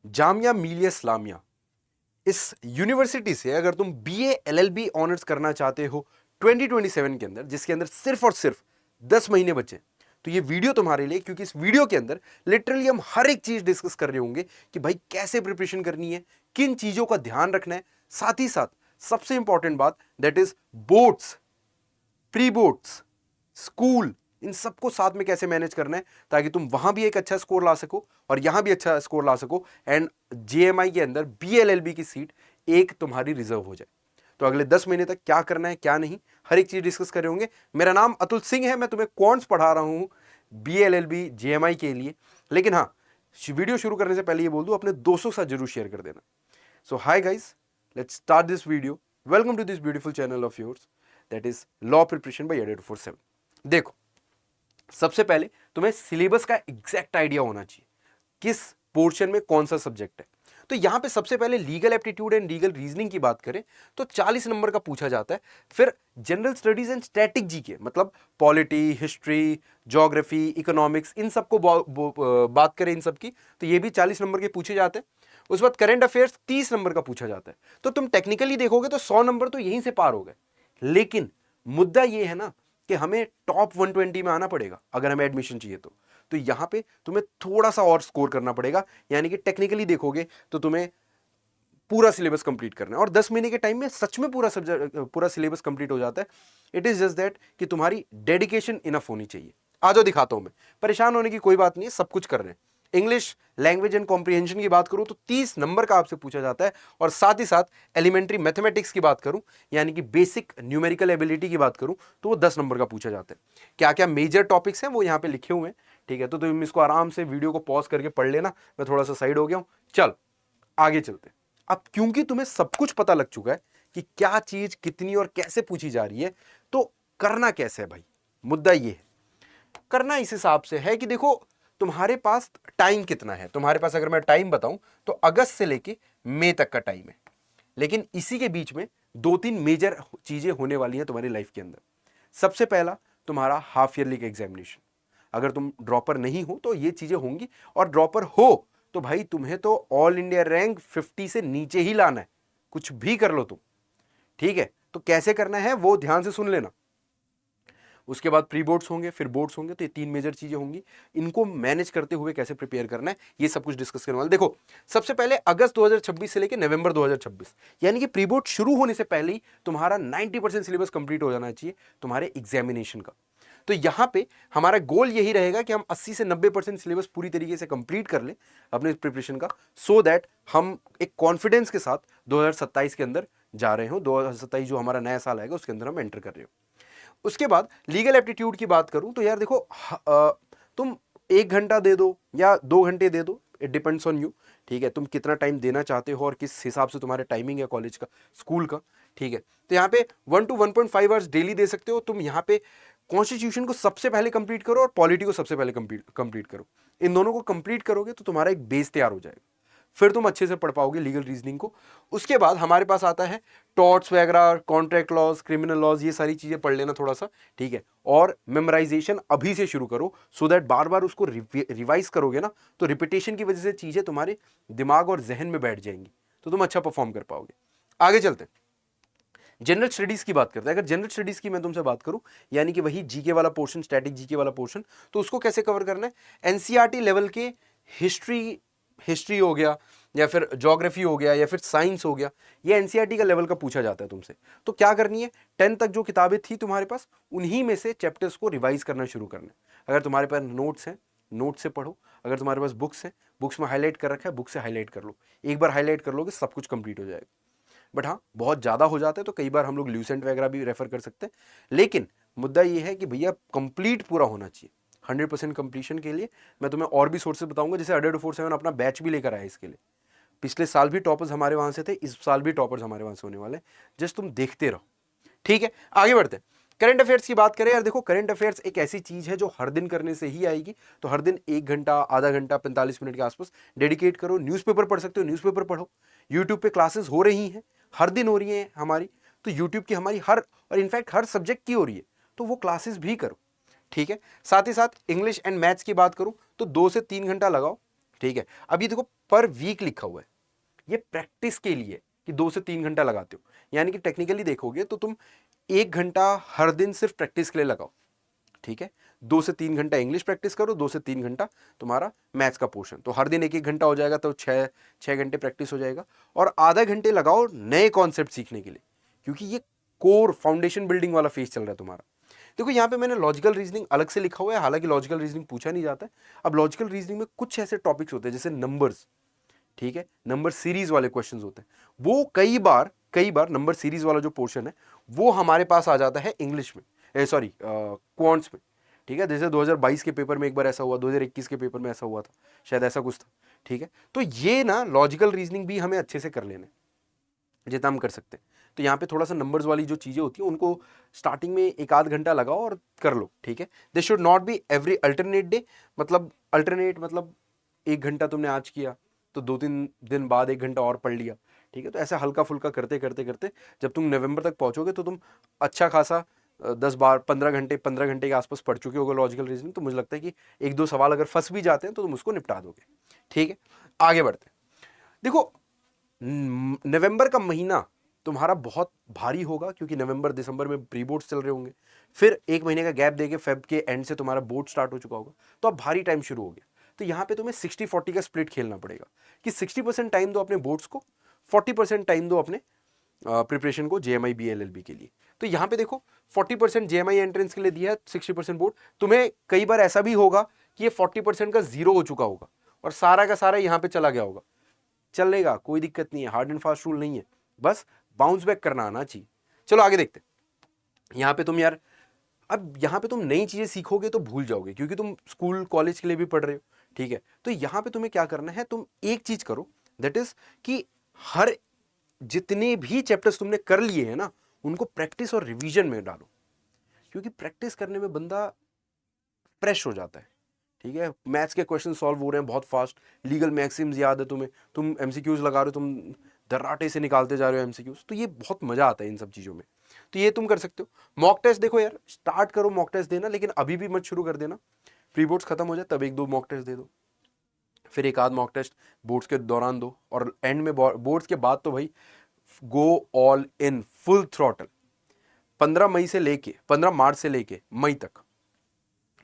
जामिया मिलिया इस्लामिया, इस यूनिवर्सिटी से अगर तुम बीए एलएलबी ऑनर्स करना चाहते हो 2027 के अंदर, जिसके अंदर सिर्फ और सिर्फ 10 महीने बचे, तो ये वीडियो तुम्हारे लिए, क्योंकि इस वीडियो के अंदर लिटरली हम हर एक चीज डिस्कस कर रहे होंगे कि भाई कैसे प्रिपरेशन करनी है, किन चीजों का ध्यान रखना है, साथ ही साथ सबसे इंपॉर्टेंट बात that is boards, pre boards, school, इन सबको साथ में कैसे मैनेज करना है ताकि तुम वहां भी एक अच्छा स्कोर ला सको और यहां भी अच्छा स्कोर ला सको एंड जेएमआई के अंदर बीएलएलबी की सीट एक तुम्हारी रिजर्व हो जाए। तो अगले 10 महीने तक क्या करना है क्या नहीं, हर एक चीज डिस्कस कर रहे होंगे। मेरा नाम अतुल सिंह है, मैं तुम्हें क्वांट्स पढ़ा रहा हूं बीएलएलबी जेएमआई के लिए। लेकिन हाँ, वीडियो शुरू करने से पहले ये बोल दूं, अपने दोस्तों के साथ जरूर शेयर कर देना। So hi guys, let's start this video. Welcome to this beautiful channel of yours that is law preparation by Adda 247। देखो, सबसे पहले तुम्हें सिलेबस का एग्जैक्ट आइडिया होना चाहिए, किस पोर्शन में कौन सा सब्जेक्ट है। तो यहां पे सबसे पहले legal aptitude and legal reasoning की बात करें तो 40 नंबर का पूछा जाता है। फिर general studies and static GK, मतलब पॉलिटी, हिस्ट्री, ज्योग्राफी, इकोनॉमिक्स, इन सबको बात करें इन सब की, तो ये भी 40 नंबर के पूछे जाते हैं। उस बाद करंट अफेयर्स 30 नंबर का पूछा जाता है। तो तुम टेक्निकली देखोगे तो 100 नंबर तो यहीं से पार हो गए। लेकिन मुद्दा ये है ना कि हमें टॉप 120 में आना पड़ेगा अगर हमें एडमिशन चाहिए तो यहां पे तुम्हें थोड़ा सा और स्कोर करना पड़ेगा। यानी कि टेक्निकली देखोगे तो तुम्हें पूरा सिलेबस कंप्लीट करना है और 10 महीने के टाइम में सच में पूरा सिलेबस कंप्लीट हो जाता है। इट इज जस्ट दैट कि तुम्हारी डेडिकेशन इनफ होनी चाहिए। आ जाओ दिखाता हूं मैं, परेशान होने की कोई बात नहीं है, सब कुछ कर रहे हैं। इंग्लिश लैंग्वेज एंड कॉम्प्रिहेंशन की बात करूं तो 30 नंबर का आपसे पूछा जाता है और साथ ही साथ एलिमेंट्री मैथमेटिक्स की बात करूं यानी कि बेसिक न्यूमेरिकल एबिलिटी की बात करूं तो वो 10 नंबर का पूछा जाता है। क्या क्या मेजर टॉपिक्स हैं वो यहां पे लिखे हुए हैं, ठीक है। तो तुम इसको आराम से वीडियो को पॉज करके पढ़ लेना। मैं थोड़ा सा साइड हो गया हूं, चल आगे चलते हैं। अब क्योंकि तुम्हें सब कुछ पता लग चुका है कि क्या चीज कितनी और कैसे पूछी जा रही है, तो करना कैसे है भाई, मुद्दा ये है। करना इस हिसाब से है कि देखो तुम्हारे पास टाइम कितना है। तुम्हारे पास अगर मैं टाइम बताऊं तो अगस्त से लेके मई तक का टाइम है। लेकिन इसी के बीच में 2-3 मेजर चीजें होने वाली हैं तुम्हारी लाइफ के अंदर। सबसे पहला तुम्हारा हाफ ईयरली का एग्जामिनेशन। अगर तुम ड्रॉपर नहीं हो तो ये चीजें होंगी, और ड्रॉपर हो तो भाई तुम्हें तो ऑल इंडिया रैंक 50 से नीचे ही लाना है, कुछ भी कर लो तुम, ठीक है। तो कैसे करना है वो ध्यान से सुन लेना। उसके बाद प्री बोर्ड्स होंगे, फिर बोर्ड्स होंगे, तो ये 3 मेजर चीजें होंगी। इनको मैनेज करते हुए कैसे प्रिपेयर करना है ये सब कुछ डिस्कस करने वाले। देखो, सबसे पहले अगस्त 2026 से लेकर नवंबर 2026 यानी कि प्री बोर्ड शुरू होने से पहले ही तुम्हारा 90% सिलेबस कंप्लीट हो जाना चाहिए तुम्हारे एग्जामिनेशन का। तो यहां पे हमारा गोल यही रहेगा कि हम 80 से 90% सिलेबस पूरी तरीके से कंप्लीट कर लें अपने प्रिपरेशन का, सो दैट हम एक कॉन्फिडेंस के साथ 2027 के अंदर जा रहे हो। 2027 जो हमारा नया साल आएगा उसके अंदर हम एंटर कर रहे हो। उसके बाद लीगल एप्टीट्यूड की बात करूं तो यार देखो, तुम 1 घंटा दे दो या 2 घंटे दे दो, इट डिपेंड्स ऑन यू, ठीक है। तुम कितना टाइम देना चाहते हो और किस हिसाब से तुम्हारे टाइमिंग है कॉलेज का, स्कूल का, ठीक है। तो यहाँ पे 1 to 1.5 आवर्स डेली दे सकते हो तुम। यहाँ पे कॉन्स्टिट्यूशन को सबसे पहले कंप्लीट करो और पॉलिटी को सबसे पहले कंप्लीट करो। इन दोनों को कंप्लीट करोगे तो तुम्हारा एक बेस तैयार हो जाएगा, फिर तुम अच्छे से पढ़ पाओगे लीगल रीजनिंग को। उसके बाद हमारे पास आता है टॉर्ट्स वगैरह, कॉन्ट्रैक्ट लॉज, क्रिमिनल लॉज, ये सारी चीजें पढ़ लेना थोड़ा सा, ठीक है। और मेमोराइजेशन अभी से शुरू करो, सो दैट बार बार उसको रिवाइज करोगे ना तो रिपीटेशन की वजह से चीजें तुम्हारे दिमाग और जहन में बैठ जाएंगी, तो तुम अच्छा परफॉर्म कर पाओगे। आगे चलते हैं, जनरल स्टडीज की बात करते हैं। अगर जनरल स्टडीज की मैं तुमसे बात करूं यानी कि वही जीके वाला पोर्शन, स्टैटिक जीके वाला पोर्शन, तो उसको कैसे कवर करना है। एनसीईआरटी लेवल के हिस्ट्री हो गया या फिर ज्योग्राफी हो गया या फिर साइंस हो गया, ये एनसीईआरटी का लेवल का पूछा जाता है तुमसे। तो क्या करनी है, 10 तक जो किताबें थी तुम्हारे पास उन्हीं में से चैप्टर्स को रिवाइज करना शुरू करना है। अगर तुम्हारे पास नोट्स हैं, नोट से पढ़ो। अगर तुम्हारे पास बुक्स हैं, बुक्स में हाईलाइट कर रखा है, बुक से हाईलाइट कर लो। एक बार हाईलाइट कर लोगे सब कुछ कंप्लीट हो जाएगा। बट हाँ, बहुत ज़्यादा हो जाता है तो कई बार हम लोग ल्यूसेंट वगैरह भी रेफर कर सकते हैं। लेकिन मुद्दा ये है कि भैया कंप्लीट पूरा होना चाहिए। 100% कंप्लीशन के लिए मैं तुम्हें और भी सोर्सेज बताऊंगा, जैसे अडा 247 अपना बैच भी लेकर आया इसके लिए। पिछले साल भी टॉपर्स हमारे वहां से थे, इस साल भी टॉपर्स हमारे वहां से होने वाले। जस्ट तुम देखते रहो, ठीक है। आगे बढ़ते हैं, करंट अफेयर्स की बात करें। यार देखो, करंट अफेयर्स एक ऐसी चीज है जो हर दिन करने से ही आएगी। तो हर दिन 1 घंटा, आधा घंटा, 45 मिनट के आसपास डेडिकेट करो। न्यूज़पेपर पढ़ सकते हो, न्यूज़पेपर पढ़ो। यूट्यूब पे क्लासेस हो रही हैं, हर दिन हो रही हैं हमारी। तो यूट्यूब की हमारी हर, और इनफैक्ट हर सब्जेक्ट की हो रही है, तो वो क्लासेस भी करो, ठीक है। साथ ही साथ इंग्लिश एंड मैथ्स की बात करूं तो 2 से 3 घंटा लगाओ, ठीक है। अब ये देखो पर वीक लिखा हुआ है, ये प्रैक्टिस के लिए कि 2 से 3 घंटा लगाते हो, यानी कि टेक्निकली देखोगे तो तुम 1 घंटा हर दिन सिर्फ प्रैक्टिस के लिए लगाओ, ठीक है। 2 से 3 घंटा इंग्लिश प्रैक्टिस करो, 2 से 3 घंटा तुम्हारा मैथ्स का पोर्शन, तो हर दिन 1-1 घंटा हो जाएगा, तो 6 घंटे प्रैक्टिस हो जाएगा। और आधा घंटे लगाओ नए कॉन्सेप्ट सीखने के लिए, क्योंकि ये कोर फाउंडेशन बिल्डिंग वाला फेज चल रहा है तुम्हारा। देखो यहाँ पे मैंने लॉजिकल रीजनिंग अलग से लिखा हुआ है, हालांकि लॉजिकल रीजनिंग पूछा नहीं जाता है। अब लॉजिकल रीजनिंग में कुछ ऐसे टॉपिक्स होते हैं जैसे नंबर्स, ठीक है, नंबर सीरीज वाले क्वेश्चंस होते हैं, वो कई बार नंबर सीरीज वाला जो पोर्शन है वो हमारे पास आ जाता है इंग्लिश में, सॉरी क्वांट्स में, ठीक है। जैसे 2022 के पेपर में एक बार ऐसा हुआ, 2021 के पेपर में ऐसा हुआ था, शायद ऐसा कुछ था, ठीक है। तो ये ना लॉजिकल रीजनिंग भी हमें अच्छे से कर लेना है, जितना हम कर सकते हैं। तो यहाँ पे थोड़ा सा नंबर्स वाली जो चीज़ें होती हैं उनको स्टार्टिंग में 1-8 घंटा लगाओ और कर लो, ठीक है। This should not be every alternate day, मतलब अल्टरनेट मतलब 1 घंटा तुमने आज किया तो 2-3 दिन बाद 1 घंटा और पढ़ लिया, ठीक है। तो ऐसा हल्का फुल्का करते करते करते जब तुम नवंबर तक पहुंचोगे तो तुम अच्छा खासा 15 घंटे के आसपास पढ़ चुके होगे लॉजिकल रीजनिंग। तो मुझे लगता है कि 1-2 सवाल अगर फंस भी जाते हैं तो तुम उसको निपटा दोगे, ठीक है। आगे बढ़ते हैं। देखो नवंबर का महीना तुम्हारा बहुत भारी होगा, क्योंकि नवंबर दिसंबर में प्री बोर्ड्स चल रहे होंगे, फिर 1 महीने का गैप देके फेब के एंड से तुम्हारा बोर्ड स्टार्ट हो चुका होगा, तो अब भारी टाइम शुरू हो गया। तो यहाँ पे तुम्हें 60-40 का स्प्लिट खेलना पड़ेगा कि 60% टाइम दो अपने बोर्ड्स को, 40% टाइम दो अपने प्रिपरेशन को JMI BLLB के लिए। तो यहाँ पे देखो 40% JMI एंट्रेंस के लिए दिया है, 60% बोर्ड। तुम्हें कई बार ऐसा भी होगा कि ये 40% का जीरो हो चुका होगा और सारा का सारा यहाँ पे चला गया होगा, चलेगा, कोई दिक्कत नहीं है, हार्ड एंड फास्ट रूल नहीं है, बस बाउंस बैक करना आना चाहिए। चलो आगे देखते हैं। यहाँ पे तुम यार, अब यहाँ पे तुम नई चीजें सीखोगे तो भूल जाओगे, क्योंकि तुम स्कूल कॉलेज के लिए भी पढ़ रहे हो, ठीक है। तो यहाँ पे तुम्हें क्या करना है, तुम एक चीज करो, दैट इज कि हर जितने भी चैप्टर्स तुमने कर लिए हैं ना उनको प्रैक्टिस और रिवीजन में डालो, क्योंकि प्रैक्टिस करने में बंदा फ्रेश हो जाता है, ठीक है। मैथ्स के क्वेश्चन सॉल्व हो रहे हैं बहुत फास्ट, लीगल मैक्सिम्स याद है तुम्हें, तुम एमसीक्यूज लगा रहे हो, तुम दर्राटे से निकालते जा रहे हो एमसीक्यूज, तो ये बहुत मजा आता है इन सब चीजों में। तो ये तुम कर सकते हो। मॉक टेस्ट देखो यार, स्टार्ट करो मॉक टेस्ट देना, लेकिन अभी भी मत शुरू कर देना, प्री बोर्ड्स खत्म हो जाए तब 1-2 मॉक टेस्ट दे दो, फिर 1-आध मॉक टेस्ट बोर्ड्स के दौरान दो, और एंड में बोर्ड्स के बाद तो भाई go all in, full throttle. 15 मार्च से लेके मई तक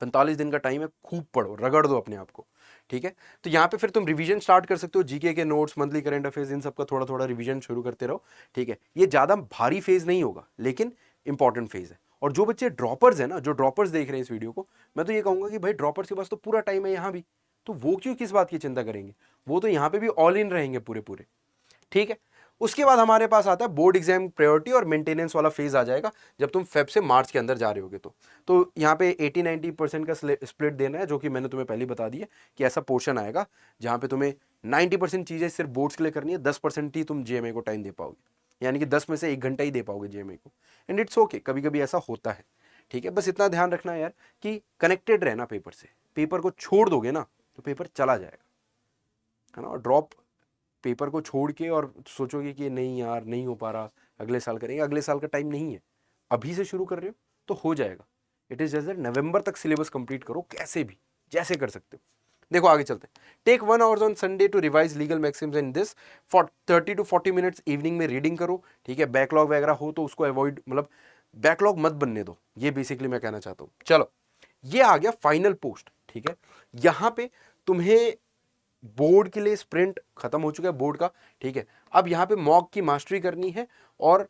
45 दिन का टाइम है, खूब पढ़ो, रगड़ दो अपने आप को, ठीक है। तो यहाँ पे फिर तुम रिवीजन स्टार्ट कर सकते हो, जीके के नोट्स, मंथली करंट अफेयर्स, इन सब का थोड़ा थोड़ा रिवीजन शुरू करते रहो, ठीक है। ये ज़्यादा भारी फेज नहीं होगा, लेकिन इंपॉर्टेंट फेज है। और जो बच्चे ड्रॉपर्स है ना, जो ड्रॉपर्स देख रहे हैं इस वीडियो को, मैं तो ये कहूँगा कि भाई ड्रॉपर्स के पास तो पूरा टाइम है यहाँ भी, तो वो क्यों किस बात की चिंता करेंगे, वो तो यहाँ पे भी ऑल इन रहेंगे पूरे पूरे, ठीक है। उसके बाद हमारे पास आता है बोर्ड एग्जाम प्रायोरिटी और मेंटेनेंस वाला फेज आ जाएगा, जब तुम फेब से मार्च के अंदर जा रहे होगे। तो यहाँ पे 80-90% का स्प्लिट देना है, जो कि मैंने तुम्हें पहले बता दिया कि ऐसा पोर्शन आएगा जहाँ पे तुम्हें 90% चीज़ें सिर्फ बोर्ड्स के लिए करनी है, 10% ही तुम JMA को टाइम दे पाओगे, यानी कि 10 में से 1 घंटा ही दे पाओगे JMA को, एंड इट्स ओके, कभी कभी ऐसा होता है, ठीक है। बस इतना ध्यान रखना है यार कि कनेक्टेड रहना पेपर से, पेपर को छोड़ दोगे ना तो पेपर चला जाएगा, है ना। और ड्रॉप पेपर को छोड़ के और सोचोगे कि नहीं यार नहीं हो पा रहा, अगले साल करेंगे, अगले साल का टाइम नहीं है, अभी से शुरू कर रहे हो तो हो जाएगा। इट इज जस्ट दैट नवंबर तक सिलेबस कंप्लीट करो, कैसे भी जैसे कर सकते हो। देखो आगे चलते हैं। Take 1 hours on Sunday to revise legal maxims in this, for 30 to 40 minutes evening में रीडिंग करो, ठीक है। बैकलॉग वगैरह हो तो उसको अवॉइड, मतलब बैकलॉग मत बनने दो, ये बेसिकली मैं कहना चाहता हूँ। चलो ये आ गया फाइनल पोस्ट, ठीक है। यहाँ पे तुम्हें बोर्ड के लिए स्प्रिंट खत्म हो चुका है बोर्ड का, ठीक है। अब यहाँ पे मॉक की मास्टरी करनी है और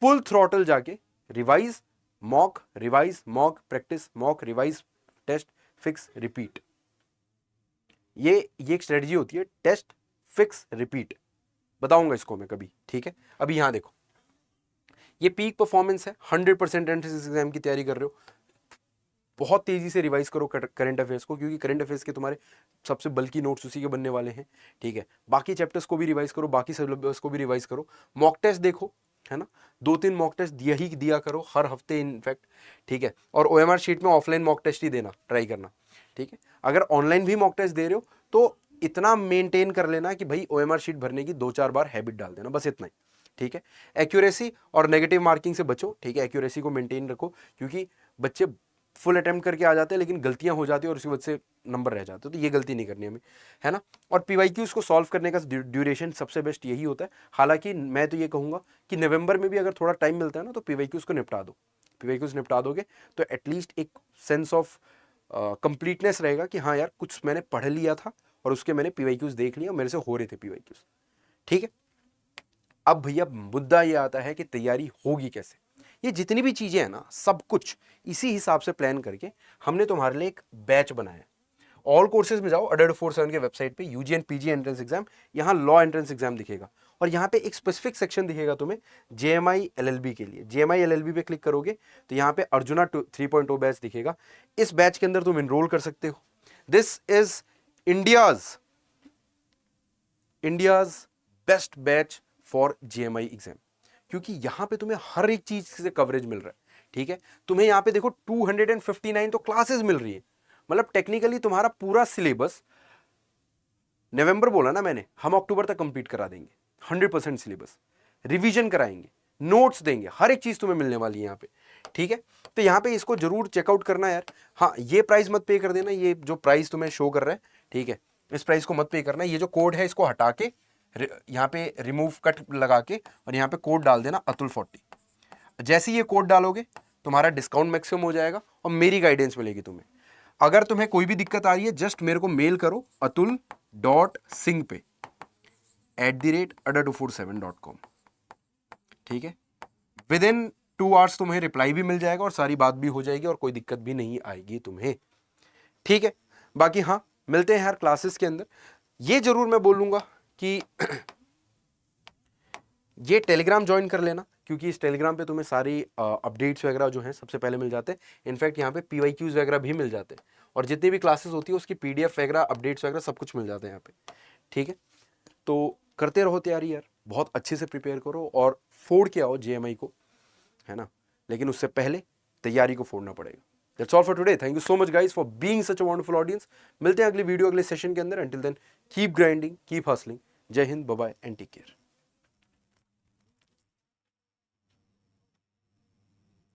फुल थ्रॉटल जाके revise mock, revise mock, practice mock, revise test fix repeat, ये एक स्ट्रेटजी होती है, टेस्ट फिक्स रिपीट, बताऊंगा इसको मैं कभी, ठीक है। अभी यहां देखो, ये पीक परफॉर्मेंस है, 100% एंट्रेंस एग्जाम की तैयारी कर रहे हो, बहुत तेजी से रिवाइज करो करंट अफेयर्स को, क्योंकि करंट अफेयर्स के तुम्हारे सबसे बल्कि नोट्स उसी के बनने वाले हैं, ठीक है। बाकी चैप्टर्स को भी रिवाइज करो, बाकी सिलेबस को भी रिवाइज करो, मॉक टेस्ट देखो, है ना, 2-3 मॉक टेस्ट दिया करो हर हफ्ते इनफैक्ट, ठीक है। और OMR शीट में ऑफलाइन मॉक टेस्ट ही देना ट्राई करना, ठीक है। अगर ऑनलाइन भी मॉक टेस्ट दे रहे हो तो इतना मेंटेन कर लेना कि भाई OMR शीट भरने की 2-4 बार हैबिट डाल देना, बस इतना ही, ठीक है। एक्यूरेसी और नेगेटिव मार्किंग से बचो, ठीक है, एक्यूरेसी को मेंटेन रखो, क्योंकि बच्चे फुल अटेम्प्ट करके आ जाते हैं लेकिन गलतियां हो जाती है और उसी वजह से नंबर रह जाते हैं, तो ये गलती नहीं करनी हमें, है ना। और पीवाईक्यूज को सॉल्व करने का ड्यूरेशन सबसे बेस्ट यही होता है। हालांकि मैं तो ये कहूँगा कि नवंबर में भी अगर थोड़ा टाइम मिलता है ना तो पीवाईक्यूज को निपटा दो। पीवाईक्यूज निपटा दोगे तो एटलीस्ट एक सेंस ऑफ कंप्लीटनेस रहेगा कि हाँ यार कुछ मैंने पढ़ लिया था और उसके मैंने पीवाईक्यूज देख लिया, मेरे से हो रहे थे पीवाईक्यूज, ठीक है। अब भैया मुद्दा ये आता है कि तैयारी होगी कैसे। ये जितनी भी चीजें हैं ना, सब कुछ इसी हिसाब से प्लान करके हमने तुम्हारे लिए एक बैच बनाया। ऑल कोर्सेज में जाओ, ADA247 के वेबसाइट पे, UG and PG entrance exam, यहाँ लॉ एंट्रेंस एग्जाम दिखेगा और यहाँ पे एक स्पेसिफिक सेक्शन दिखेगा तुम्हें जेएमआई एलएलबी के लिए। जेएमआई एलएलबी पे क्लिक करोगे तो यहाँ पे अर्जुना 3.0 बैच दिखेगा। इस बैच के अंदर तुम इनरोल कर सकते हो। This is India's best batch for JMI exam, क्योंकि यहां पे तुम्हें हर एक चीज से कवरेज मिल रहा है, ठीक है। तुम्हें यहां पे देखो 259 तो क्लासेस मिल रही है, मतलब टेक्निकली तुम्हारा पूरा सिलेबस, नवंबर बोला ना मैंने, हम अक्टूबर तक कंप्लीट करा देंगे 100% सिलेबस, रिवीजन कराएंगे, नोट्स देंगे, हर एक चीज तुम्हें मिलने वाली है यहाँ पे, ठीक है। तो यहाँ पे इसको जरूर चेकआउट करना यार। हाँ, ये प्राइस मत पे कर देना, ये जो प्राइस तुम्हें शो कर रहा है, ठीक है, इस प्राइस को मत पे करना। ये जो कोड है इसको हटा के यहाँ पे रिमूव कट लगा के और यहाँ पे कोड डाल देना अतुल40। जैसे ये कोड डालोगे तुम्हारा डिस्काउंट मैक्सिमम हो जाएगा और मेरी गाइडेंस मिलेगी तुम्हें। अगर तुम्हें कोई भी दिक्कत आ रही है जस्ट मेरे को मेल करो atul.singh पे @ada247.com, ठीक है। विद इन 2 आवर्स तुम्हें रिप्लाई भी मिल जाएगा और सारी बात भी हो जाएगी और कोई दिक्कत भी नहीं आएगी तुम्हें, ठीक है। बाकी हाँ, मिलते हैं यार क्लासेस के अंदर। ये जरूर मैं बोलूंगा कि ये टेलीग्राम ज्वाइन कर लेना, क्योंकि इस टेलीग्राम पे तुम्हें सारी अपडेट्स वगैरह जो हैं सबसे पहले मिल जाते हैं। इनफैक्ट यहाँ पे पीवाईक्यूज वगैरह भी मिल जाते हैं और जितनी भी क्लासेस होती है उसकी पीडीएफ वगैरह, अपडेट्स वगैरह सब कुछ मिल जाते हैं यहाँ पे, ठीक है। तो करते रहो तैयारी यार, बहुत अच्छे से प्रिपेयर करो और फोड़ के आओ जेएमआई को, है ना। लेकिन उससे पहले तैयारी को फोड़ना पड़ेगा। That's all for today. Thank you so much guys for being such a wonderful audience. मिलते हैं अगली वीडियो, अगले सेशन के अंदर। Until then keep grinding, keep hustling. जय हिंद, bye bye and take care.